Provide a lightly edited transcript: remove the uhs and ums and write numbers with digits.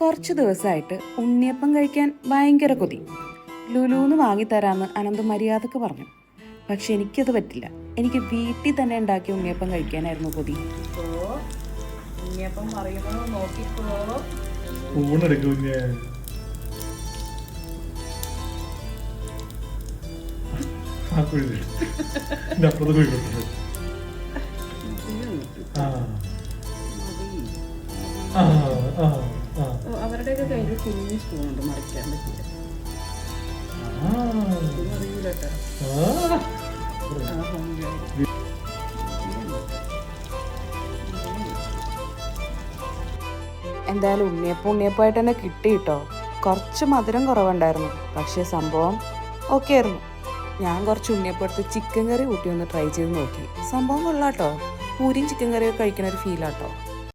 കുറച്ച് ദിവസമായിട്ട് ഉണ്ണിയപ്പം കഴിക്കാൻ ഭയങ്കര കൊതി. ലുലുന്ന് വാങ്ങിത്തരാമെന്ന് അനന്ത് മര്യാദക്ക് പറഞ്ഞു. പക്ഷെ എനിക്കത് പറ്റില്ല. എനിക്ക് വീട്ടിൽ തന്നെ ഉണ്ടാക്കിയ ഉണ്ണിയപ്പം കഴിക്കാനായിരുന്നു കൊതി. ഉണ്ണിയപ്പം പറയുന്നത് നോക്കിക്കോ. അവരുടെയൊക്കെ കയ്യിൽ കുഞ്ഞു സ്പൂണുണ്ട്, മറിക്കാൻ പറ്റില്ല. അറിയില്ല കേട്ടോ. എന്തായാലും ഉണ്ണിയപ്പമായിട്ട് തന്നെ കിട്ടി കേട്ടോ. കുറച്ച് മധുരം കുറവുണ്ടായിരുന്നു, പക്ഷേ സംഭവം ഓക്കെ ആയിരുന്നു. ഞാൻ കുറച്ച് ഉണ്ണിയപ്പം എടുത്ത് ചിക്കൻ കറി കൂട്ടി ഒന്ന് ട്രൈ ചെയ്ത് നോക്കി. സംഭവം കൊള്ളാട്ടോ. പൂരിയും ചിക്കൻ കറിയൊക്കെ കഴിക്കണ ഒരു ഫീലാട്ടോ.